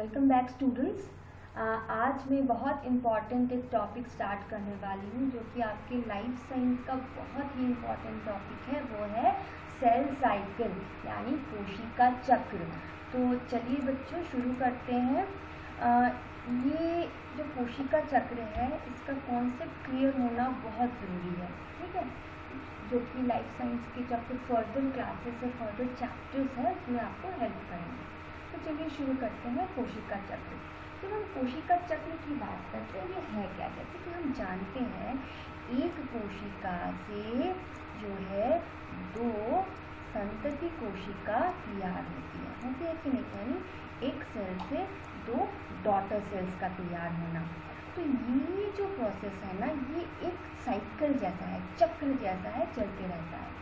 Welcome back students. आज मैं बहुत इम्पॉर्टेंट एक टॉपिक स्टार्ट करने वाली हूँ जो कि आपके लाइफ साइंस का बहुत ही इम्पॉर्टेंट टॉपिक है। वो है सेल साइकिल यानी कोशिका चक्र। तो चलिए बच्चों शुरू करते हैं। ये जो कोशिका चक्र है इसका कॉन्सेप्ट क्लियर होना बहुत ज़रूरी है, ठीक है, जो कि लाइफ साइंस के जब फिर फर्दर क्लासेस है, फर्दर चैप्टर्स है, उसमें आपको हेल्प करेंगे। तो चलिए शुरू करते हैं कोशिका चक्र। जब हम कोशिका चक्र की बात करते हैं ये है क्या? जैसे कि हम जानते हैं एक कोशिका से जो है दो संतति कोशिका तैयार होती है कि नहीं? यानी एक सेल से दो डॉटर सेल्स का तैयार होना। तो ये जो प्रोसेस है ना, ये एक साइकिल जैसा है, चक्र जैसा है, चलते रहता है।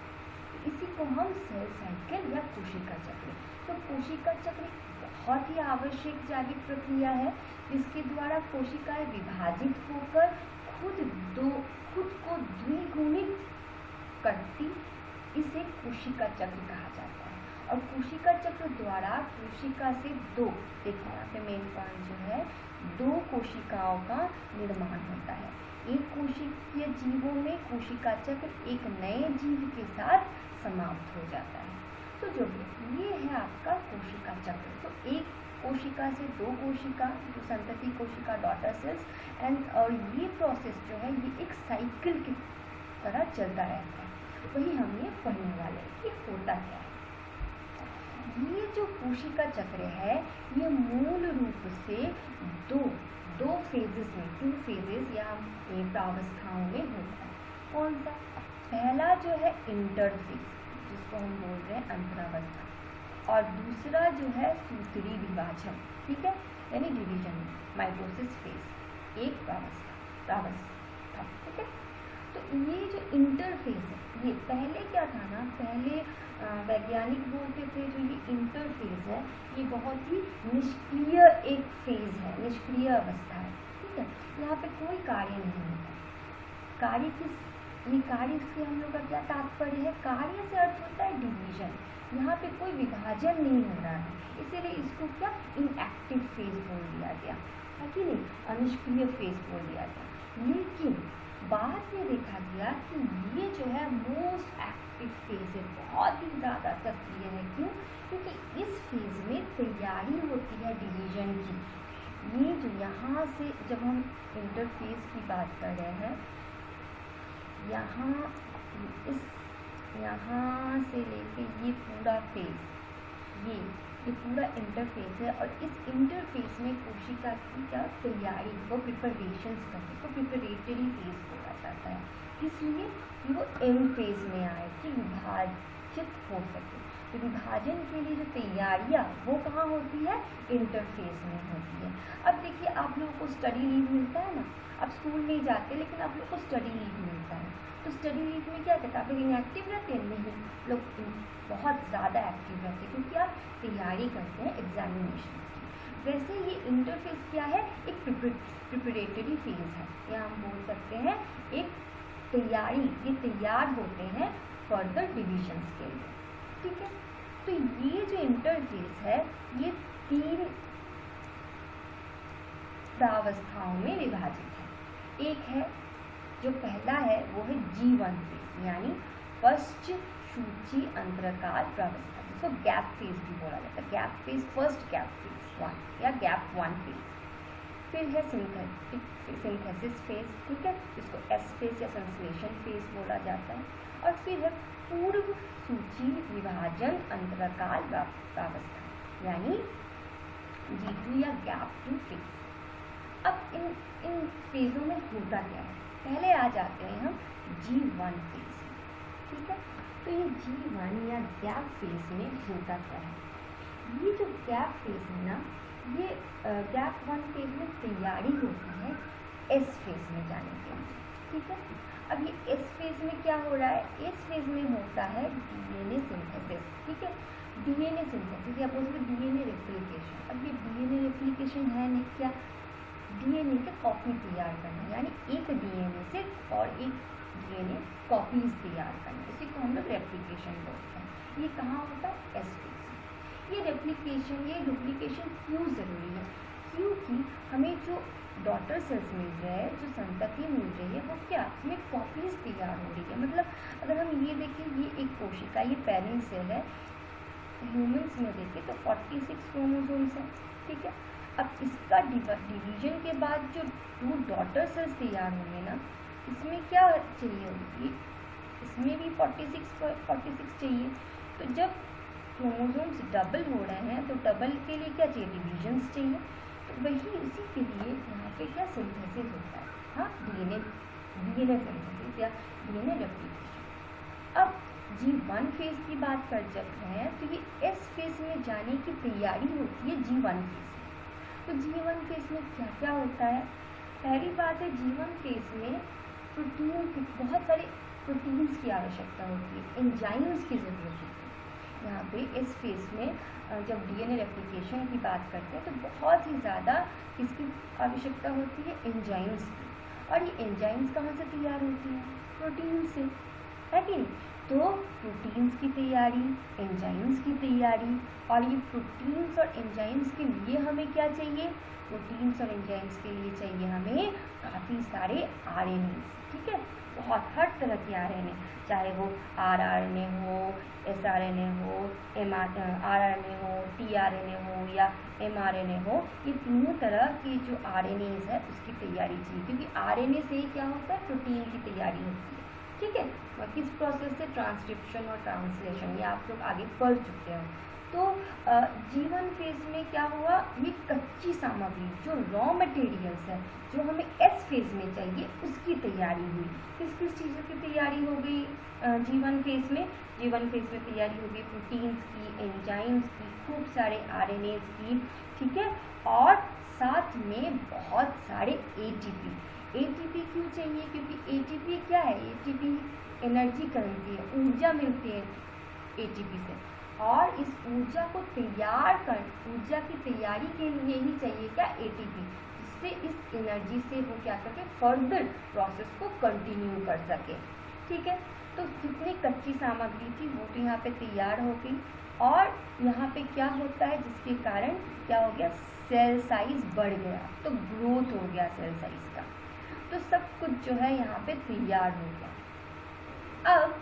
इसी को हम सेल साइकिल या कोशिका चक्र। तो कोशिका चक्र बहुत ही आवश्यक जैविक प्रक्रिया है जिसके द्वारा कोशिकाएं विभाजित होकर खुद को द्विगुणित करती, इसे कोशिका चक्र कहा जाता है। और कोशिका चक्र द्वारा कोशिका से दो, देखो यहाँ पे मेन पॉइंट जो है, दो कोशिकाओं का निर्माण होता है। एक कोशिकीय जीवों में कोशिका चक्र एक नए जीव के साथ समाप्त हो जाता है। तो जो ये है आपका कोशिका चक्र। तो एक कोशिका से दो कोशिका, जो संतति कोशिका, डॉटर सेल्स, और ये प्रोसेस जो है ये एक साइकिल की तरह चलता रहता है। वही हम ये पढ़ने वाले हैं कि होता क्या है। ये जो कोशिका चक्र है ये मूल रूप से दो फेजेस में, 2 फेजेस या प्रावस्थाओं में होता है। कौन सा? पहला जो है इंटरफेज, जिसको हम बोल रहे हैं अंतरावस्था, और दूसरा जो है सूत्री विभाजन, ठीक है, यानी डिवीजन, माइटोसिस फेज, एक प्रावस्था, ठीक है। तो ये जो इंटरफेज है, ये पहले क्या था ना, पहले वैज्ञानिक बोलते थे जो ये इंटरफेज है ये बहुत ही निष्क्रिय एक फेज है, निष्क्रिय अवस्था है, ठीक है। यहाँ पे कोई कार्य नहीं होता। कार्य से हम लोग का क्या तात्पर्य है? कार्य से अर्थ होता है डिवीजन। यहाँ पे कोई विभाजन नहीं हो रहा है, इसीलिए इसको क्या इनएक्टिव फेज बोल दिया गया है कि नहीं, अनिष्क्रिय फेज बोल दिया गया। लेकिन बाद में देखा गया कि ये जो है मोस्ट एक्टिव फेज है, बहुत ही ज़्यादा सक्रिय है। क्यों? क्योंकि इस फेज में तैयारी होती है डिवीजन की। ये जो यहाँ से जब हम इंटरफेज की बात कर रहे हैं, यहाँ से लेके ये पूरा फेज, ये पूरा इंटरफेस है। और इस इंटरफेस में कोशिका की क्या तैयारी, वो प्रिपरेशंस करने को प्रिपरेटरी फेज बोला जाता है। इसलिए वो एंड फेज में आए कि विभाजित हो सके। तो विभाजन के लिए जो तैयारियाँ वो कहाँ होती है? इंटरफेस में होती है। अब देखिए आप लोगों को स्टडी लीव मिलता है ना, आप स्कूल नहीं जाते लेकिन आप लोग को स्टडी लीव मिलता है। तो स्टडी लीव में क्या कहता है? आप इनएक्टिव रहते हैं? नहीं, लोग बहुत ज़्यादा एक्टिव रहते हैं क्योंकि आप तैयारी करते हैं एग्जामिनेशन की। वैसे ये इंटरफेस क्या है? एक प्रिपरेटरी फेज है, या हम बोल सकते हैं एक तैयारी। ये तैयार होते हैं फर्दर डिविजन्स के लिए, ठीक है। तो ये जो इंटरफेस है ये 3 प्रावस्थाओं में विभाजित है। एक है जो पहला है वो है G1 फेज, यानी फर्स्ट सूची अंतरकाल प्रावस्था, जिसको गैप फेज भी बोला जाता है। Gap phase, first gap phase 1 या गैप 1 फेज। फिर है सिंथेसिस फेज, ठीक है, जिसको S फेज या संश्लेषण फेज बोला जाता है। और फिर है पूर्व सूची विभाजन अंतरकाल प्रावस्था, यानी G2 या गैप 2 फेज। अब इन फेजों में होता क्या है? पहले आ जाते हैं हम G1 फेज, ठीक है। तो ये G1 या गैप फेज में होता क्या है? ये जो गैप फेज है ना, ये गैप 1 फेज में तैयारी होती है S फेज में जाने के लिए, ठीक है। अब ये S फेज में क्या हो रहा है? इस फेज में होता है DNA सिंथेसिस, ठीक है। DNA सिंथेसिस या बोलते हैं DNA रेप्लिकेशन। अब ये DNA रेप्लिकेशन है नहीं क्या? DNA के कॉपी तैयार करना, यानी एक DNA से और एक DNA कॉपीज तैयार करना, इसी को हम लोग रेप्लिकेशन बोलते हैं। ये कहाँ होता है? S फेज में। ये रेप्लिकेशन, ये डुप्लीकेशन क्यों ज़रूरी है? क्योंकि हमें जो डॉटर सेल्स मिल रहे हैं, जो संतति मिल रही है, वो क्या, हमें कॉपीज तैयार हो रही है। मतलब अगर हम ये देखें, ये एक कोशिका, ये पेरेंट सेल है, ह्यूमंस में देखें तो 46 क्रोमोसोम्स हैं, ठीक है। अब इसका डिवीजन के बाद जो 2 डॉटर सेल्स तैयार होंगे ना, इसमें क्या चाहिए होगी, इसमें भी 46 चाहिए। तो जब क्रोमोसोम्स डबल हो रहे हैं तो डबल के लिए क्या चाहिए, डिवीजन्स चाहिए। तो वही उसी के लिए यहाँ पे क्या सिंथेसिस होता है, हाँ, डीएनए सिंथेसिस या डीएनए रेप्लिकेशन। अब G1 फेज की बात कर जब हैं तो ये S फेज में जाने की तैयारी होती है G1 फेज में। तो G1 फेज में क्या क्या होता है? पहली बात है, G1 फेज में प्रोटीन की, बहुत सारे प्रोटीन्स की आवश्यकता होती है, एंजाइम्स की ज़रूरत होती है। यहाँ पे इस फेज में जब डीएनए रेप्लिकेशन की बात करते हैं तो बहुत ही ज़्यादा किसकी आवश्यकता होती है, एंजाइम्स की। और ये एंजाइम्स कहाँ से तैयार होती हैं, प्रोटीन से, है कि नहीं। तो प्रोटीन्स की तैयारी, एंजाइम्स की तैयारी, और ये प्रोटीन्स और एंजाइम्स के लिए हमें क्या चाहिए, प्रोटीन्स और एंजाइम्स के लिए चाहिए हमें काफ़ी सारे आरएनए, ठीक है। बहुत हर तरह के आरएनए, चाहे वो आरआरएनए हो, एसआरएनए हो, आरआरएनए हो, टीआरएनए हो या एमआरएनए हो, ये तीनों तरह के जो आरएनएस है उसकी तैयारी चाहिए, क्योंकि आरएनए से ही क्या होता है, प्रोटीन की तैयारी होती है, ठीक है। किस प्रोसेस से, ट्रांसक्रिप्शन और ट्रांसलेशन, ये आप लोग आगे पढ़ चुके हो। तो G1 फेज में क्या हुआ, ये कच्ची सामग्री जो रॉ मटेरियल्स है जो हमें S फेज में चाहिए उसकी तैयारी हुई। किस किस चीज़ों की तैयारी हो गई G1 फेज में? G1 फेज में तैयारी हो गई प्रोटीन्स की, एंजाइम्स की, खूब सारे आरएनएस की, ठीक है। और साथ में बहुत सारे ATP। ATP क्यों चाहिए? क्योंकि ATP क्या है, ATP एनर्जी करती है, ऊर्जा मिलती है ATP से, और इस ऊर्जा को ऊर्जा की तैयारी के लिए ही चाहिए क्या, ATP, जिससे इस एनर्जी से वो क्या सके, फर्दर प्रोसेस को कंटिन्यू कर सके, ठीक है। तो जितनी कच्ची सामग्री थी वो तो यहाँ पे तैयार हो गई, और यहाँ पे क्या होता है, जिसके कारण क्या हो गया, सेल साइज बढ़ गया, तो ग्रोथ हो गया सेल साइज का, तो सब कुछ जो है यहाँ पे तैयार हो गया। अब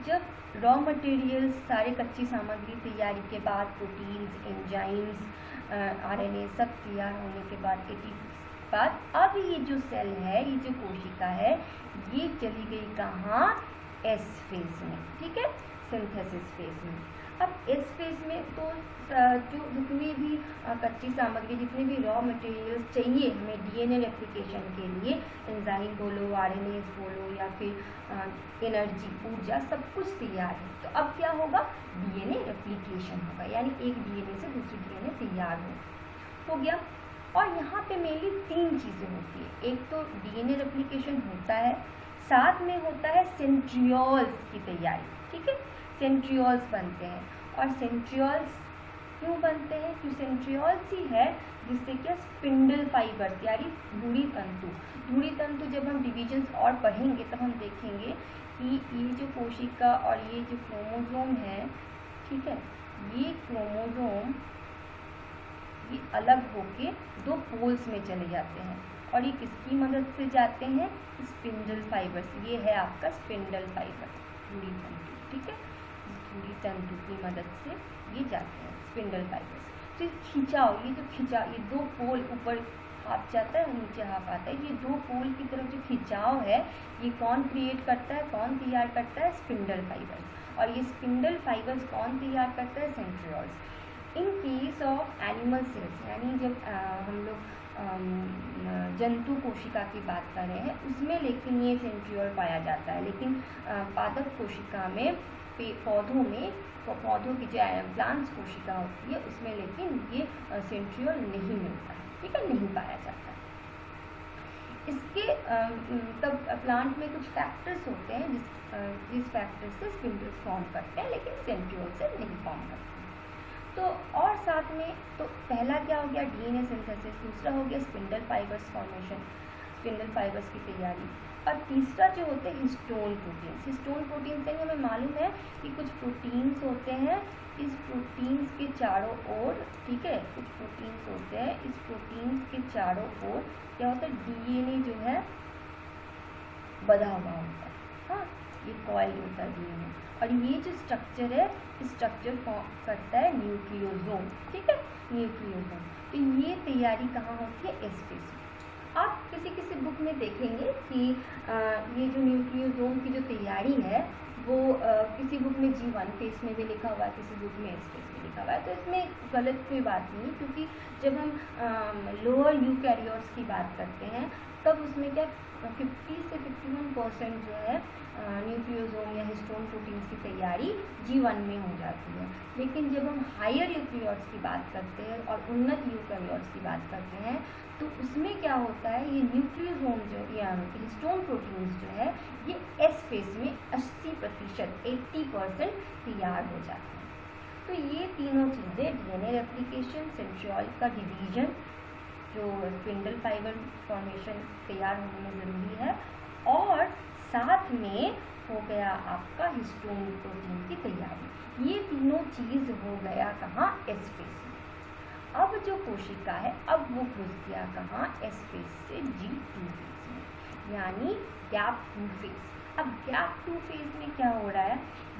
जब रॉ मटेरियल्स, सारे कच्ची सामग्री तैयारी के बाद, प्रोटीन्स, एंजाइम्स, आरएनए सब तैयार होने के बाद, ATP के बाद, अब ये जो सेल है, ये जो कोशिका है, ये चली गई कहाँ, S फेज में, ठीक है, सिंथेसिस फेज में। अब S फेज में तो जो जितनी भी कच्ची सामग्री, जितने भी रॉ मटेरियल्स चाहिए हमें डीएनए रेप्लिकेशन के लिए, एंजाइम बोलो, आरएनए बोलो, या फिर एनर्जी, ऊर्जा, सब कुछ तैयार है। तो अब क्या होगा, डीएनए रेप्लिकेशन होगा, यानी एक डीएनए से दूसरी डीएनए तैयार हो गया। और यहाँ पे मेनली 3 चीज़ें होती है। एक तो डीएनए रेप्लिकेशन होता है, साथ में होता है सेंट्रियोल्स की तैयारी, ठीक है, सेंट्रियोल्स बनते हैं। और सेंट्रियोल्स क्यों बनते हैं, क्योंकि सेंट्रियोल्स ही है जिससे क्या, स्पिंडल फाइबर्स, यानी धुरी तंतु जब हम डिविजन्स और पढ़ेंगे तब हम देखेंगे कि ये जो कोशिका और ये जो क्रोमोसोम है, ठीक है, ये क्रोमोसोम ये अलग होके 2 पोल्स में चले जाते हैं, और ये किसकी मदद से जाते हैं, स्पिंडल फाइबर्स। ये है आपका स्पिंडल फाइबर, धुरी तंतु, ठीक है, धुरी तंतु की मदद से ये जाते हैं स्पिंडल फाइबर्स। फिर खिंचाव, ये 2 पोल, ऊपर हाफ जाता है, नीचे हाफ आता है, ये 2 पोल की तरफ जो खिंचाव है, ये कौन क्रिएट करता है, कौन तैयार करता है, स्पिंडल फाइबर्स। और ये स्पिंडल फाइबर्स कौन तैयार करता है, centrioles. In case of animal cells, यानी जब हम लोग जंतु कोशिका की बात कर रहे हैं उसमें लेकिन ये सेंट्रियोल पाया जाता है, लेकिन पादप कोशिका में, पौधों की जो प्लांट्स कोशिका होती है उसमें लेकिन ये सेंट्रियोल नहीं मिलता है, ठीक है, नहीं पाया जाता है। इसके तब प्लांट में कुछ फैक्टर्स होते हैं जिस फैक्टर से स्पिंडल्स फॉर्म करते हैं, लेकिन सेंट्रियोल से नहीं फॉर्म करते। तो और साथ में, तो पहला क्या हो गया, डीएनए सिंथेसिस, दूसरा हो गया spindle fibres formation, spindle fibres की तैयारी, और तीसरा जो होते हैं हिस्टोन प्रोटीन्स। हिस्टोन प्रोटीन से हमें मालूम है कि कुछ प्रोटीन्स होते हैं इस प्रोटीन्स के चारों ओर, ठीक है, कुछ प्रोटीन्स होते हैं, इस प्रोटीन्स के चारों ओर क्या होता है, डीएनए जो है बधा हुआ होता है। हाँ, ये कॉइल होता है डीएनए, और ये जो स्ट्रक्चर है, स्ट्रक्चर फॉर्म करता है न्यूक्लियोसोम, ठीक है, न्यूक्लियोसोम। तो ये तैयारी कहाँ होती है, एस फेज में। आप किसी किसी बुक में देखेंगे कि ये जो न्यूक्लियोसोम की जो तैयारी है वो किसी बुक में G1 फेज में भी लिखा हुआ है, किसी बुक में एस फेज में लिखा हुआ है। तो इसमें गलत कोई बात नहीं, क्योंकि जब हम लोअर यूकैरियोट्स की बात करते हैं तब उसमें क्या 50 से 51% जो है न्यूक्लियोसोम या हिस्टोन प्रोटीन्स की तैयारी G1 में हो जाती है। लेकिन जब हम हायर यूकैरियोट्स की बात करते हैं और उन्नत यूकैरियोट्स की बात करते हैं तो उसमें क्या होता है, ये न्यूक्लियोसोम जो या हिस्टोन प्रोटीन्स जो है ये एस फेज में 80% 80% तैयार हो जाते हैं। तो ये तीनों चीज़ें, डीएनए रेप्लिकेशन, सेंट्रियोल का डिवीजन, जो स्पिंडल फाइबर फॉर्मेशन तैयार होने में ज़रूरी है, और साथ में हो गया आपका हिस्टोन प्रोटीन की तैयारी। ये तीनों चीज़ हो गया कहाँ, एस फेज में। अब जो कोशिका है अब वो घुस गया कहाँ, एस फेज से G2 फेज में, यानी गैप 2 फेज। अब गैप 2 फेज में क्या हो रहा है,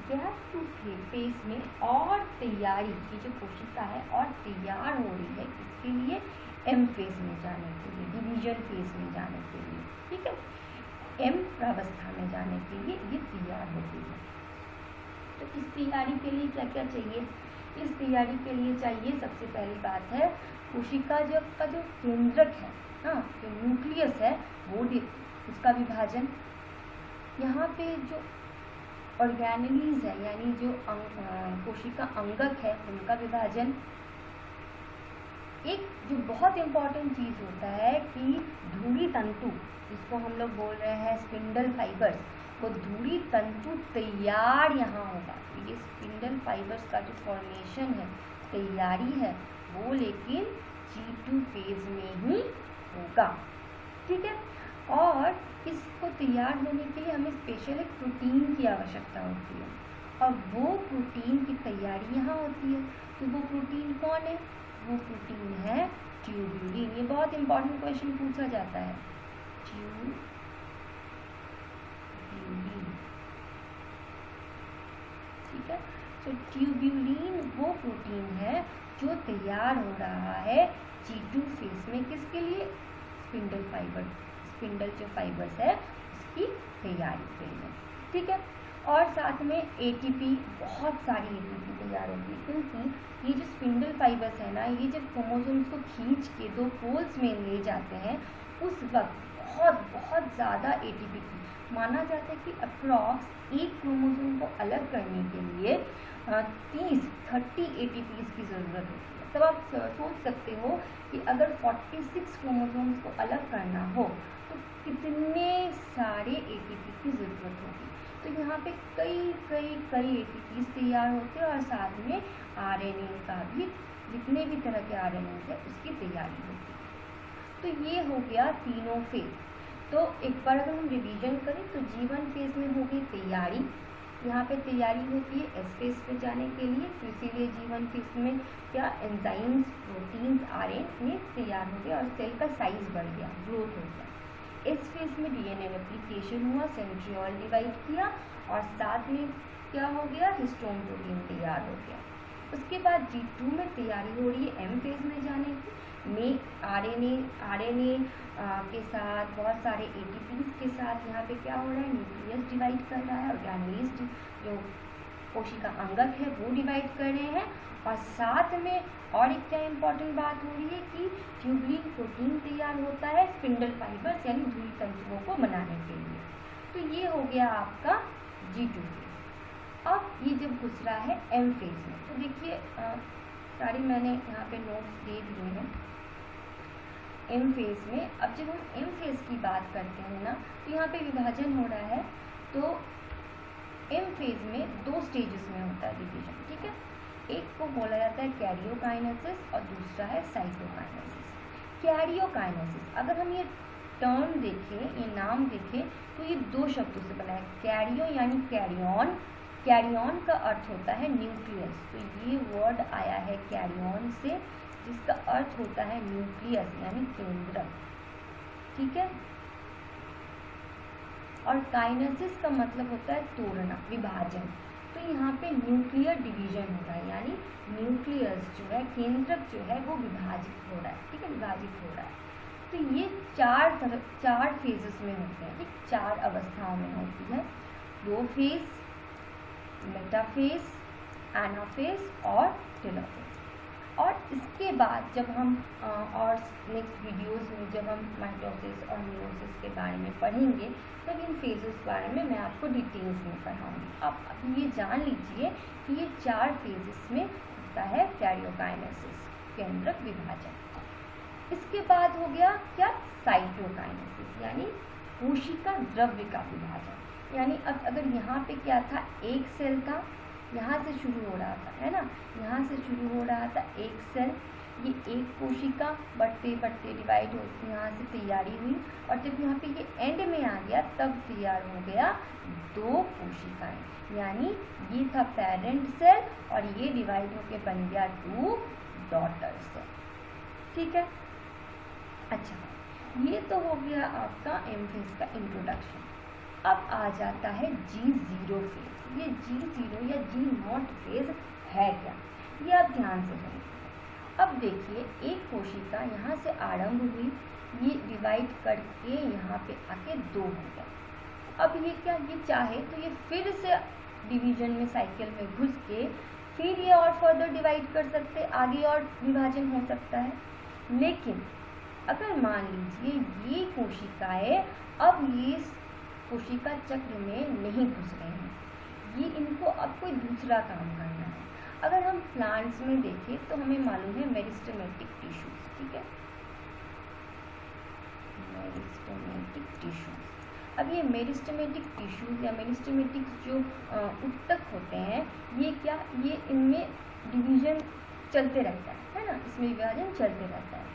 गैप 2 फेज में और तैयारी की जो कोशिका है और तैयार हो रही है किसके लिए, एम फेज में जाने के लिए, डिवीजन फेज में जाने के लिए, ठीक है, एम प्रावस्था में जाने के लिए ये तैयार होती है। तो इस तैयारी के लिए क्या क्या चाहिए, इस तैयारी के लिए चाहिए, सबसे पहली बात है कोशिका का जो केंद्रक है, हाँ, जो न्यूक्लियस है वो उसका विभाजन, यहाँ पे जो ऑर्गेनेलीज है यानी जो कोशिका अंगक है उनका विभाजन। एक जो बहुत इम्पॉर्टेंट चीज़ होता है कि धुरी तंतु, जिसको हम लोग बोल रहे हैं स्पिंडल फाइबर्स, वो धुरी तंतु तैयार यहाँ होगा। ये स्पिंडल फाइबर्स का जो फॉर्मेशन है, तैयारी है, वो लेकिन G2 फेज में ही होगा, ठीक है। और इसको तैयार होने के लिए हमें स्पेशल एक प्रोटीन की आवश्यकता होती है, और वो प्रोटीन की तैयारी यहाँ होती है। तो वो प्रोटीन कौन है, वो प्रोटीन है ट्यूब्यूलिन। ये बहुत इंपॉर्टेंट क्वेश्चन पूछा जाता है, ट्यूब्यूलिन, ठीक है। तो ट्यूब्यूलिन वो प्रोटीन है जो तैयार हो रहा है G2 फेज में, किसके लिए, स्पिंडल फाइबर, स्पिंडल जो फाइबर्स है उसकी तैयारी के लिए, ठीक है। और साथ में ATP, बहुत सारी ATP तैयार होगी, क्योंकि ये जो स्पिंडल फाइबर्स है ना, ये जब क्रोमोसोम्स को खींच के 2 पोल्स में ले जाते हैं उस वक्त बहुत बहुत ज़्यादा ATP की माना जाता है कि अप्रॉक्स एक क्रोमोसोम को अलग करने के लिए 30 ATPs की ज़रूरत होती है। तब आप सोच सकते हो कि अगर 46 क्रोमोसोम्स को अलग करना हो तो कितने सारे ATP की ज़रूरत होगी। तो यहाँ पे कई ATPs तैयार होते हैं, और साथ में RNA का भी, जितने भी तरह के RNA है उसकी तैयारी होती है। तो ये हो गया तीनों फेज। तो एक बार अगर हम रिवीजन करें तो G1 फेज में होगी तैयारी, यहाँ पे तैयारी होती है एस फेज पे जाने के लिए, तो इसीलिए G1 फेज में क्या एंजाइम्स, प्रोटीन्स, RNA तैयार हो गया और सेल का साइज बढ़ गया, ग्रोथ हो गया। इस फेज में डीएनए रेप्लिकेशन हुआ, सेंट्रियोल डिवाइड किया, और साथ में क्या हो गया, हिस्टोन प्रोटीन तैयार हो गया। उसके बाद G2 में तैयारी हो रही है एम फेज में जाने की, में RNA के साथ बहुत सारे ATPs के साथ यहाँ पे क्या हो रहा है, न्यूक्लियस डिवाइड कर रहा है, ऑर्गेनेल्स जो कोशिका अंगक है वो डिवाइड कर रहे हैं, और साथ में और एक क्या इम्पॉर्टेंट बात हो रही है कि ट्यूबुलिन प्रोटीन तैयार होता है स्पिंडल फाइबर्स यानी धुरी तंतुओं को बनाने के लिए। तो ये हो गया आपका G2 फेज। अब ये जब घुस रहा है एम फेज में, तो देखिए सारी मैंने यहाँ पे नोट्स दे दिए हैं एम फेज में। अब जब हम एम फेज की बात करते हैं ना, तो यहाँ पे विभाजन हो रहा है, तो एम फेज में 2 स्टेजेस में होता है डिवीजन, ठीक है। एक को बोला जाता है कैरियोकाइनेसिस और दूसरा है साइटोकाइनेसिस। कैरियोकाइनेसिस, अगर हम ये टर्म देखें, ये नाम देखें, तो ये 2 शब्दों से बना है। कैरियो यानी कैरियन, कैरियन का अर्थ होता है न्यूक्लियस, तो ये वर्ड आया है कैरियन से, जिसका अर्थ होता है न्यूक्लियस यानी केंद्रक, ठीक है। और काइनेसिस का मतलब होता है तोड़ना, विभाजन, तो यहाँ पे न्यूक्लियर डिवीजन हो रहा है, यानी न्यूक्लियस जो है, केंद्रक जो है वो विभाजित हो रहा है, ठीक है, विभाजित हो रहा है। तो ये चार फेजेस में होते हैं, ठीक, 4 अवस्थाओं में होती है, प्रोफेज, मेटाफेज, एनाफेज और टेलोफेज। और इसके बाद जब हम और नेक्स्ट वीडियोस में जब हम माइटोसिस और मियोसिस के बारे में पढ़ेंगे, तब इन फेजेस के बारे में मैं आपको डिटेल्स में पढ़ाऊंगी। आप अभी ये जान लीजिए कि ये 4 फेजेस में होता है कैरियोकाइनेसिस, केंद्रक विभाजन। इसके बाद हो गया क्या, साइटोकाइनेसिस, यानी कोशिका द्रव्य का विभाजन। यानी अब अगर यहाँ पे क्या था, एक सेल था, यहाँ से शुरू हो रहा था, है ना, यहाँ से शुरू हो रहा था एक सेल, ये एक कोशिका बढ़ते बढ़ते डिवाइड होती, यहाँ से तैयारी हुई, और जब यहाँ पे ये एंड में आ गया तब तैयार हो गया 2 कोशिकाएं, यानी ये था पेरेंट सेल और ये डिवाइड होके बन गया 2 डॉटर सेल, ठीक है। अच्छा, ये तो हो गया आपका एम फेज का इंट्रोडक्शन। अब आ जाता है G0 फेज। ये G0 या G0 फेज है क्या, ये आप ध्यान से सुनिए। अब देखिए, एक कोशिका यहाँ से आरंभ हुई, ये डिवाइड करके यहाँ पे आके 2 हो गया। अब ये क्या, ये चाहे तो ये फिर से डिवीजन में, साइकिल में घुस के फिर ये और फर्दर डिवाइड कर सकते, आगे और विभाजन हो सकता है। लेकिन अगर मान लीजिए ये कोशिकाएं अब ये कोशिका चक्र में नहीं घुस रहे हैं, ये इनको अब कोई दूसरा काम करना है। अगर हम प्लांट्स में देखें तो हमें मालूम है मेरिस्टेमेटिक टिश्यूज, ठीक है, मेरिस्टेमेटिक टिश्यूज। अब ये मेरिस्टेमेटिक टिश्यूज या मेरिस्टेमेटिक जो उत्तक होते हैं, ये क्या, ये इनमें डिवीजन चलते रहता है ना, इसमें विभाजन चलते रहता है।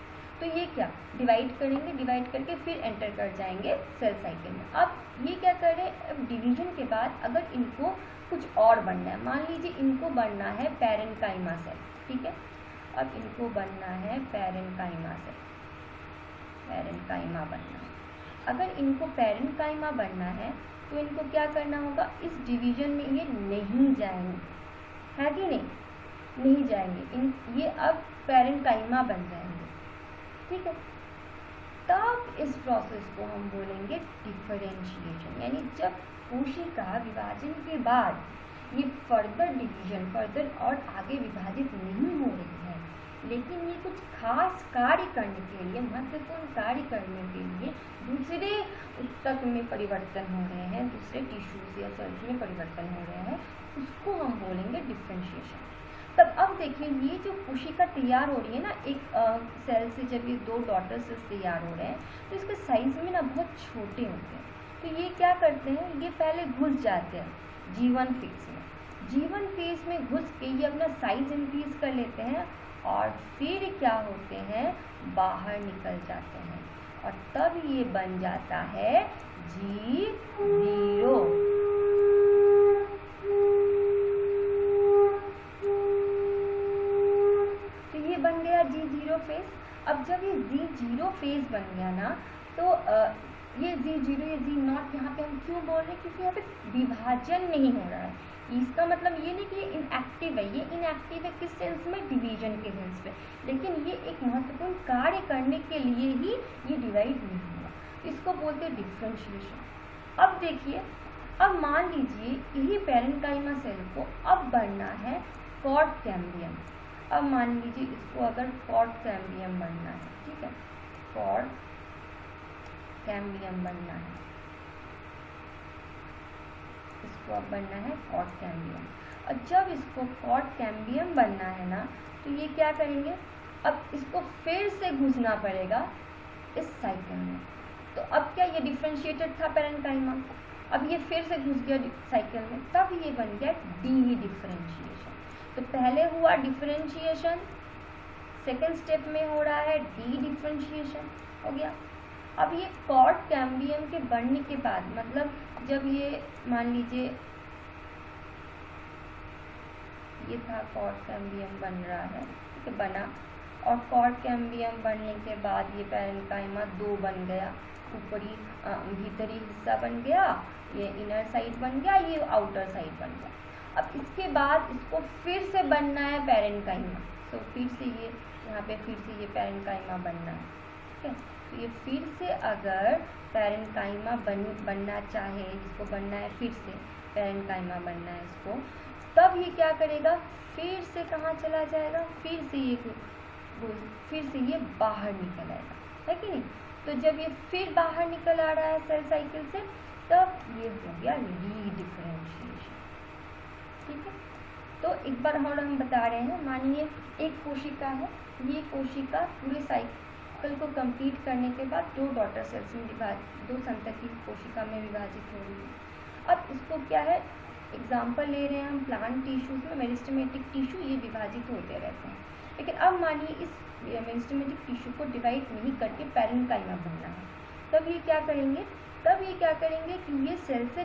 तो ये क्या, डिवाइड करेंगे, डिवाइड करके फिर एंटर कर जाएंगे सेल साइकिल में। अब ये क्या कर रहे हैं, अब डिवीजन के बाद अगर इनको कुछ और बनना है, मान लीजिए इनको बनना है पैरेन्काइमा सेल, ठीक है, अब इनको बनना है पैरेन्काइमा सेल, पैरेन्काइमा बनना है। अगर इनको पैरेन्काइमा बनना है तो इनको क्या करना होगा, इस डिवीजन में ये नहीं जाएंगे, है कि नहीं जाएंगे, ये अब पैरेन्काइमा बन जाएंगे, ठीक है। तब इस प्रोसेस को हम बोलेंगे डिफरेंशिएशन, यानी जब कोशिका विभाजन के बाद ये फर्दर डिवीजन, फर्दर और आगे विभाजित नहीं हो रही है, लेकिन ये कुछ खास कार्य करने के लिए, महत्वपूर्ण कार्य करने के लिए दूसरे उत्तक में परिवर्तन हो रहे हैं, दूसरे टिश्यूज या सेल्स में परिवर्तन हो रहे हैं, उसको हम बोलेंगे डिफरेंशिएशन। तब अब देखिए, ये जो कोशिका तैयार हो रही है ना, एक सेल से जब ये 2 डॉटर सेल्स तैयार हो रहे हैं, तो इसके साइज में ना बहुत छोटे होते हैं। तो ये क्या करते हैं, ये पहले घुस जाते हैं G1 फेज में, G1 फेज में घुस के ये अपना साइज इंक्रीज कर लेते हैं और फिर क्या होते हैं, बाहर निकल जाते हैं, और तब ये बन जाता है G0। बन गया G0 फेज। अब जब ये G0 फेज बन गया ना, तो ये G0 या G0 यहाँ पे हम क्यों बोल रहे हैं, क्योंकि यहाँ पे विभाजन नहीं हो रहा है। इसका मतलब ये नहीं कि ये इनएक्टिव है, ये इनएक्टिव है किस सेंस में, डिवीजन के सेंस पे, लेकिन ये एक महत्वपूर्ण कार्य करने के लिए ही ये डिवाइड नहीं हुआ, इसको बोलते हैं डिफरेंशिएशन। अब देखिए, अब मान लीजिए यही पैरेन्काइमा सेल को अब बनना है कॉर्ड कैम्बियम। अब मान लीजिए इसको अगर कॉर्ड कैम्बियम बनना है, ठीक है, कॉर्ड कैम्बियम बनना है, इसको अब बनना है कॉर्ड कैम्बियम। और जब इसको कॉर्ड कैम्बियम बनना है ना, तो ये क्या करेंगे, अब इसको फिर से घुसना पड़ेगा इस साइकिल में। तो अब क्या, ये डिफरेंशिएटेड था पैरेन्काइमा, अब ये फिर से घुस गया साइकिल में, तब ये बन गया डी डिफरेंशिएशन। तो पहले हुआ डिफरेंशिएशन, सेकेंड स्टेप में हो रहा है डी डिफरेंशिएशन, हो गया। अब ये कॉर्ड कैम्बियम के बनने के बाद, मतलब जब ये मान लीजिए ये था कॉर्ड कैम्बियम बन रहा है, ठीक है, बना, और कॉर्ड कैम्बियम बनने के बाद ये पैरेन्काइमा 2 बन गया, ऊपरी भीतरी हिस्सा बन गया, ये इनर साइड बन गया, ये आउटर साइड बन गया। अब इसके बाद इसको फिर से बनना है पैरेन्काइमा, तो फिर से ये यहाँ पे फिर से ये पैरेन्काइमा बनना है, ठीक है। तो ये फिर से अगर पैरेन्काइमा बनना चाहे, इसको बनना है फिर से पैरेन्काइमा बनना है इसको, तब ये क्या करेगा, फिर से कहाँ चला जाएगा, फिर से ये बाहर निकल आएगा, है कि नहीं। तो जब ये फिर बाहर निकल आ रहा है सेल साइकिल से, तब ये हो गया रीडिफरेंशिएशन, ठीक है। तो एक बार और हम बता रहे हैं, मानिए एक कोशिका है, ये कोशिका पूरे साइकिल को कंप्लीट करने के बाद 2 डॉटर सेल्स में 2 संतकी कोशिका में विभाजित हो रही है। अब इसको क्या है, एग्जाम्पल ले रहे हैं हम प्लांट टिश्यूज में, मेरिस्टेमेटिक टिश्यू ये विभाजित होते रहते हैं, लेकिन अब मानिए इस मेरिस्टेमेटिक टिश्यू को डिवाइड नहीं करके पैरेन्काइमा बनना है, तब ये क्या करेंगे, कि ये सेल से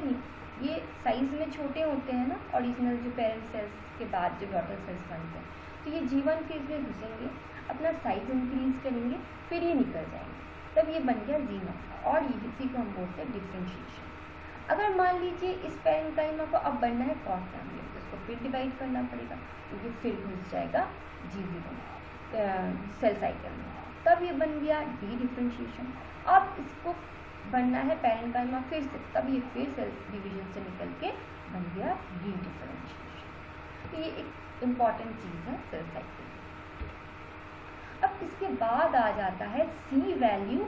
ये साइज में छोटे होते हैं ना, ओरिजिनल जो पेरेंट सेल्स के बाद जो डॉटर सेल्स बनते हैं, तो ये G1 फेज में घुसेंगे, अपना साइज इंक्रीज करेंगे, फिर ये निकल जाएंगे, तब ये बन गया G0, और इसी को हम बोलते हैं डिफ्रेंशिएशन। अगर मान लीजिए इस पैरेन्काइमा को अब बनना है कॉर्ड कैम्बियम, तो इसको फिर डिवाइड करना पड़ेगा, क्योंकि फिर घुस जाएगा G0 सेल साइकिल में, तब ये बन गया डी डिफ्रेंशिएशन। अब इसको बनना है पैरेन्काइमा फिर से, तब ये फिर सेल डिवीजन से निकल के बन गया डी डिफ्रेंशिएशन। तो ये एक इम्पॉर्टेंट चीज़ है सेल साइकिल। अब इसके बाद आ जाता है सी वैल्यू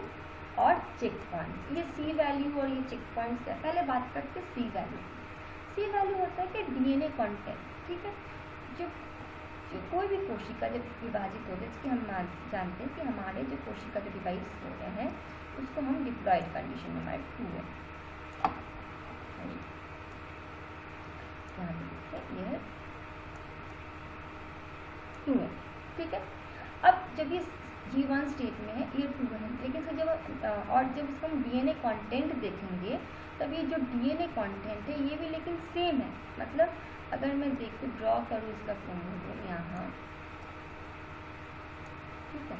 और चेक पॉइंट्स। ये सी वैल्यू और ये चेक पॉइंट्स है, पहले बात करते हैं सी वैल्यू। सी वैल्यू होता है कि डीएनए कंटेंट, ठीक है, जो कोई भी कोशिका जब विभाजित होते हैं, जैसे हम जानते हैं कि हमारे जो कोशिका जो डिवाइड हो रहे हैं उसको हम डिप्लॉयड कंडीशन में, हमारे 2 है, ये 2 है, ठीक है। अब जब ये G1 स्टेट में है, ये 2 है, लेकिन फिर जब इसको हम डीएनए कंटेंट देखेंगे, तब ये जो डीएनए कंटेंट है ये भी लेकिन सेम है। मतलब अगर मैं देखूँ, ड्रॉ करूँ इसका क्रोमोसोम यहाँ, ठीक है,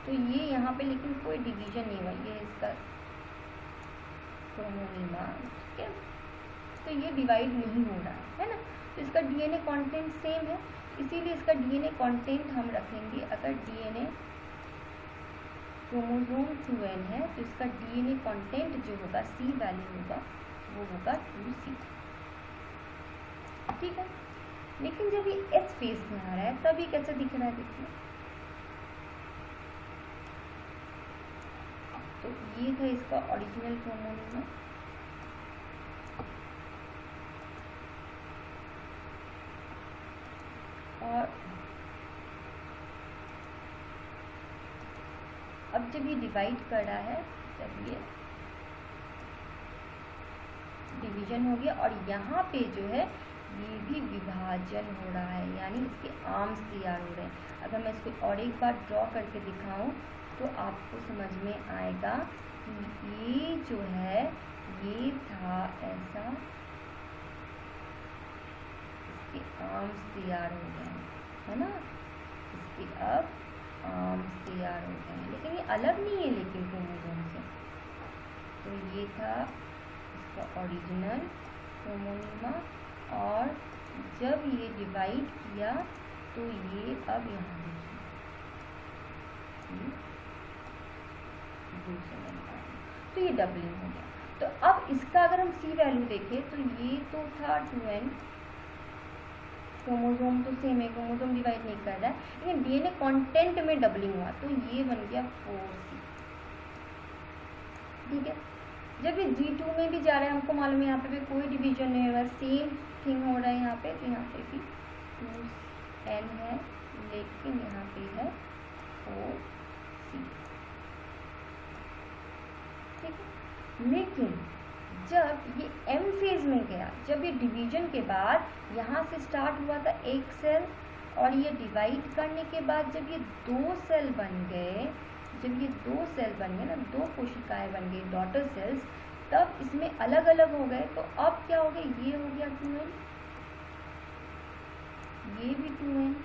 तो ये यहाँ पे लेकिन कोई डिवीजन नहीं हुआ, ये इसका क्रोमोसोम, ठीक है, तो ये डिवाइड नहीं हो रहा है ना, तो इसका डीएनए कंटेंट सेम है, इसीलिए इसका डीएनए कंटेंट हम रखेंगे। अगर डीएनए क्रोमोसोम 2n है, तो इसका डीएनए कंटेंट जो होगा, सी वैल्यू होगा, वो होगा 2C, ठीक है। लेकिन जब ये एच फेज में आ रहा है, तब ये कैसे दिख रहा है, देखिए, तो ये था इसका ओरिजिनल क्रोमोसोम, और अब जब ये डिवाइड कर रहा है, जब ये डिवीजन हो गया, और यहाँ पे जो है ये भी विभाजन हो रहा है, यानी इसके आर्म्स तैयार हो रहे हैं। अगर मैं इसको और एक बार ड्रॉ करके दिखाऊं तो आपको समझ में आएगा कि ये जो है, ये था ऐसा, इसके आर्म्स तैयार हो गए हैं, है ना, इसके अब आर्म्स तैयार हो गए हैं, लेकिन ये अलग नहीं है लेकिन क्रोमोसोम से। तो ये था इसका ओरिजिनल क्रोमोसोम, और जब ये डिवाइड किया तो ये अब यहाँ देखिए, तो ये डबलिंग हो गया। तो अब इसका अगर हम सी वैल्यू देखें, तो ये तो था 2n, क्रोमोसोम तो सेम है, क्रोमोसोम डिवाइड नहीं कर रहा है, लेकिन डीएनए कंटेंट में डबलिंग हुआ, तो ये बन गया 4C, ठीक है। जब ये G2 में भी जा रहा है, हमको मालूम है यहाँ पे भी कोई डिवीजन नहीं हो रहा, सेम थिंग हो रहा है यहाँ पे, तो यहाँ पे भी 2n है, लेकिन यहाँ पे है 4C, ठीक है। लेकिन जब ये M फेज में गया, जब ये डिवीजन के बाद यहाँ से स्टार्ट हुआ था एक सेल, और ये डिवाइड करने के बाद जब ये 2 सेल बन गए, जब ये 2 सेल बन गए ना, 2 कोशिकाएं बन गई डॉटर सेल्स, तब इसमें अलग अलग हो गए। तो अब क्या हो गया, ये हो गया 2n, ये भी 2n।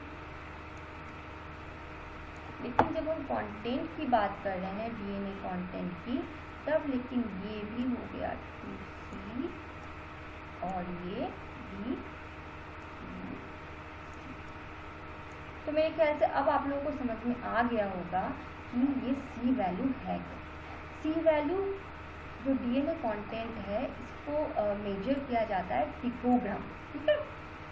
लेकिन जब हम कंटेंट की बात कर रहे हैं डीएनए कंटेंट की, तब लेकिन ये भी हो गया 2c और ये भी। तो मेरे ख्याल से अब आप लोगों को समझ में आ गया होगा कि ये सी वैल्यू है। सी वैल्यू जो डीएनए कंटेंट है इसको मेजर किया जाता है पिकोग्राम, ठीक है,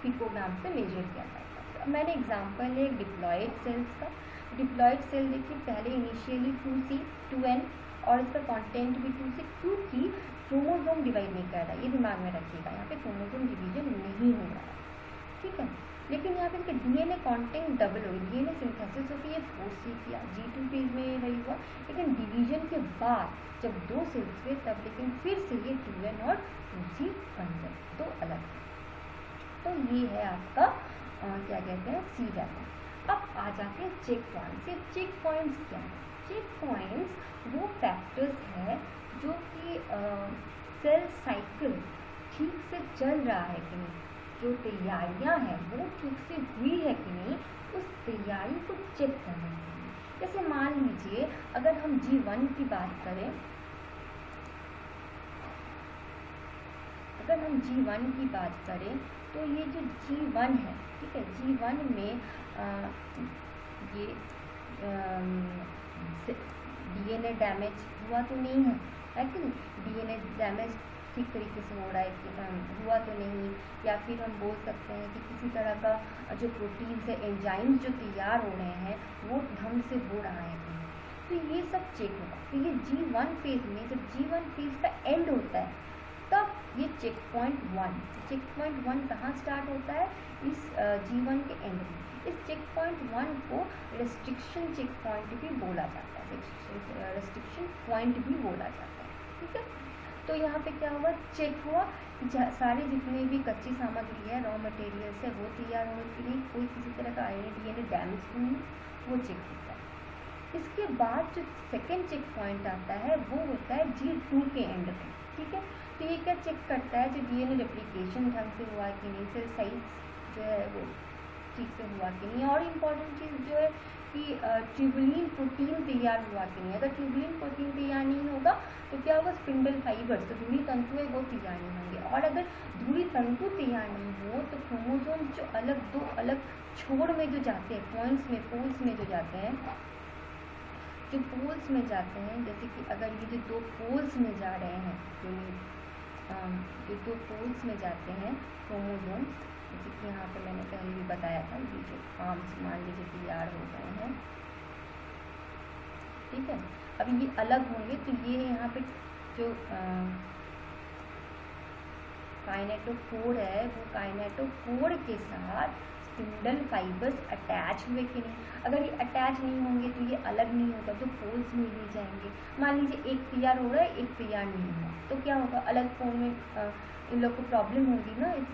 पिकोग्राम से मेजर किया जाता है। अब मैंने एग्जांपल है डिप्लॉयड सेल्स का। डिप्लॉयड सेल देखिए पहले इनिशियली 2c 2n और इसका कंटेंट भी 2c, क्योंकि क्रोमोसोम डिवाइड नहीं कर रहा है, ये दिमाग में रखिएगा, यहाँ पे क्रोमोसोम डिवीजन नहीं हो रहा है, ठीक है। लेकिन यहाँ पे इसका डीएनए कंटेंट डबल हो, डीएनए सिंथेसिस होकर ये 4c किया, G2 फेज में रही हुआ, लेकिन डिवीजन के बाद जब 2 सेल्स हुए तब लेकिन फिर से ये 2n और 2c बन गए, तो अलग। तो ये है आपका क्या कहते हैं सी वैल्यू। अब आ जाते हैं चेक पॉइंट्स। ये चेक पॉइंट्स क्या है? चेक पॉइंट्स वो फैक्टर्स है जो कि सेल साइकिल ठीक से चल रहा है कि नहीं, जो तैयारियां हैं वो ठीक से हुई है कि नहीं, उस तैयारी को चेक करने के लिए। जैसे मान लीजिए अगर हम G1 की बात करें, अगर हम G1 की बात करें तो ये जो G1 है, ठीक है, G1 में ये डीएनए डैमेज हुआ तो नहीं है कि नहीं, डीएनए डैमेज ठीक तरीके से हो रहा है कि हुआ तो नहीं, या फिर हम बोल सकते हैं कि किसी तरह का जो प्रोटीन से एंजाइम्स जो तैयार हो रहे हैं वो ढंग से हो रहा है कि नहीं, तो ये सब चेक होगा। तो ये G1 फेज में जब G1 फेज का एंड होता है तब ये चेक पॉइंट 1 कहाँ स्टार्ट होता है? इस G1 के एंड में। इस चेक पॉइंट 1 को रेस्ट्रिक्शन चेक पॉइंट भी बोला जाता है, रेस्ट्रिक्शन पॉइंट भी बोला जाता है, ठीक है। तो यहाँ पे क्या हुआ? चेक हुआ सारे जितने भी कच्ची सामग्री है, रॉ मटेरियल्स है, वो तैयार होने के लिए कोई किसी तरह का डीएनए डैमेज तो नहीं, वो चेक होता है। इसके बाद जो सेकेंड चेक पॉइंट आता है वो होता है G2 के एंड पे, ठीक है। तो ये क्या चेक करता है? जो डीएनए रेप्लिकेशन ढंग से हुआ कि नहीं, सेल साइज जो है वो ठीक से हुआ कि नहीं, और इम्पॉर्टेंट चीज़ जो है कि ट्यूबुलिन प्रोटीन तैयार हुआ कि नहीं। अगर ट्यूबुलिन प्रोटीन तैयार नहीं होगा तो क्या होगा? स्पिंडल फाइबर्स, तो धुरी तंतु है वो तैयार नहीं होंगे, और अगर धुरी तंतु तैयार नहीं हो तो क्रोमोसोम जो दो अलग छोर में जो जाते हैं, पॉइंट्स में, पोल्स में जो जाते हैं, जो पोल्स में जाते हैं, जैसे कि अगर ये जो 2 पोल्स में जा रहे हैं, जो 2 पोल्स में जाते हैं क्रोमोसोम्स, जैसे कि यहाँ पे मैंने पहले भी बताया था, ये जो आर्म्स मान लीजिए तैयार हो गए हैं, ठीक है। अब ये अलग होंगे तो ये यहाँ पे जो काइनेटोकोर है वो काइनेटोकोर के साथ स्पिंडल फाइबर्स अटैच हुए कि नहीं। अगर ये अटैच नहीं होंगे तो ये अलग नहीं होगा, तो पोल्स में ही जाएंगे। मान लीजिए एक तैयार हो रहा है, एक तैयार नहीं हुआ, तो क्या होगा? अलग पोल में इन लोग को प्रॉब्लम होगी ना, इस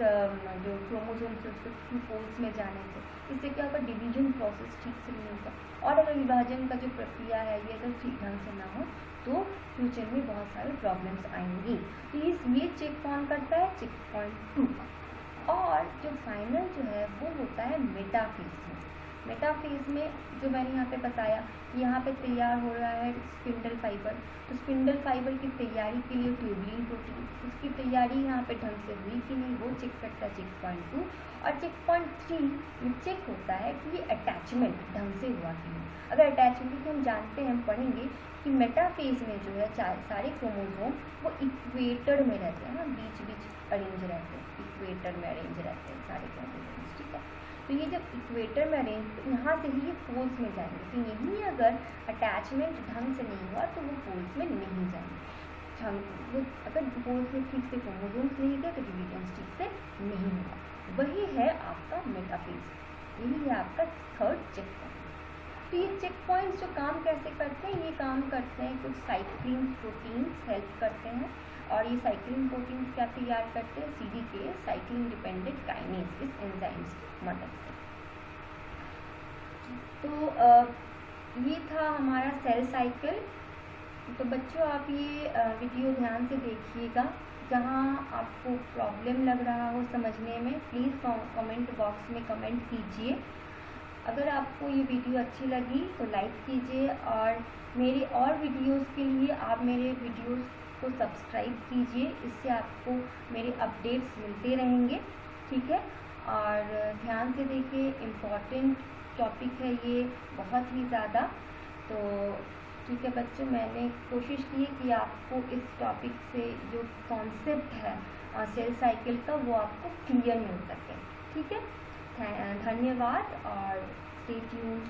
जो क्रोमोसोम से उसको 2 पोल्स में जाने से। इससे क्या होगा? डिवीजन प्रोसेस ठीक से नहीं होगा, और अगर विभाजन का जो प्रक्रिया है ये अगर ठीक ढंग से ना हो तो फ्यूचर में बहुत सारे प्रॉब्लम्स आएंगी। तो ये चेक कौन करता है? Check point 2। और जो फाइनल जो है वो होता है मेटाफेज में। मेटाफेज में जो मैंने यहाँ पे बताया कि यहाँ पे तैयार हो रहा है स्पिंडल फाइबर, तो स्पिंडल फाइबर की तैयारी के लिए ट्यूबुलिन प्रोटीन, उसकी तैयारी यहाँ पे ढंग से हुई कि नहीं, वो चेक करता है चेक पॉइंट 2। और चेक पॉइंट 3 ये चेक होता है कि ये अटैचमेंट ढंग से हुआ कि नहीं। अगर अटैचमेंट की हम जानते हैं, हम पढ़ेंगे कि मेटाफेज में जो है सारे क्रोमोसोम वो इक्वेटर में रहते हैं ना, बीच बीच अरेंज रहते हैं, इक्वेटर में अरेंज रहते हैं सारे क्रोमोसोम्स, ठीक है। तो ये जब इक्वेटर में अरेंज, तो यहाँ से ही ये पोल्स में जाएंगे, तो यही अगर अटैचमेंट ढंग से नहीं हुआ तो वो पोल्स में नहीं जाएंगे। वो अगर पोल्स में ठीक से क्रोमोसोम्स नहीं गए तो डिवीजन ठीक से नहीं हुआ। वही है आपका मेटाफेज, यही है आपका थर्ड चेक पॉइंट। तो ये चेक पॉइंट्स जो काम कैसे करते हैं? ये काम करते हैं कुछ साइक्लिन प्रोटीन्स हेल्प करते हैं, और ये साइक्लिन प्रोटीन्स क्या तैयार करते हैं? CDK, साइक्लिन डिपेंडेंट काइनेज, इस एंजाइम्स की मदद से। तो ये था हमारा सेल साइकिल तो बच्चों आप ये वीडियो ध्यान से देखिएगा। जहाँ आपको प्रॉब्लम लग रहा हो समझने में, प्लीज़ कमेंट बॉक्स में कमेंट कीजिए। अगर आपको ये वीडियो अच्छी लगी तो लाइक कीजिए, और मेरे और वीडियोस के लिए आप मेरे वीडियोस को सब्सक्राइब कीजिए। इससे आपको मेरे अपडेट्स मिलते रहेंगे, ठीक है। और ध्यान से देखिए, इम्पॉर्टेंट टॉपिक है ये बहुत ही ज़्यादा। तो ठीक है बच्चों, मैंने कोशिश की कि आपको इस टॉपिक से जो कॉन्सेप्ट है सेल साइकिल का वो आपको क्लियर मिल सके, ठीक है। धन्यवाद और स्टे ट्यून्ड।